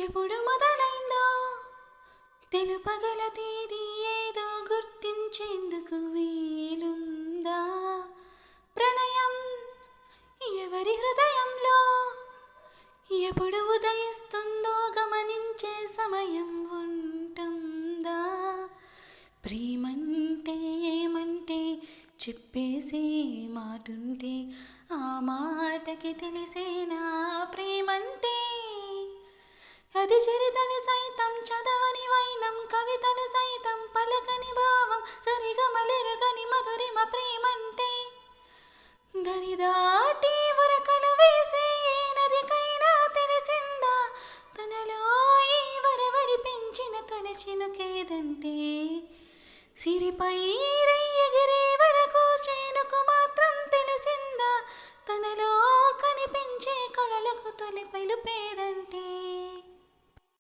ఎప్పుడు మొదలైందో తెలుపగల తేదీ ఏదో గుర్తించేందుకు వీలుందా? ప్రణయం ఎవరి హృదయంలో ఎప్పుడు ఉదయిస్తుందో గమనించే సమయం ఉంటుందా? ప్రేమంటే ఏమంటే చెప్పేసే మాటుంటే ఆ మాటకి తెలిసేనా ప్రేమంటే? అది చరితను సైతం చదవని వైనం, కవితను సైతం పలకని భావం, సరిగమలెరుగని మధురిమ ప్రేమంటే. దరిదాటి ఉరకలు వేసే ఏ నదికైనా తెలిసిందా తనలో ఈ వరవడి పెంచిన తొలి చినుకేదంటే? సిరిపై ఎగిరే వరకు చేనుకు మాత్రం తెలిసిందా తనలో కనిపించే కళలకు తొలి పిలుపేదంటే?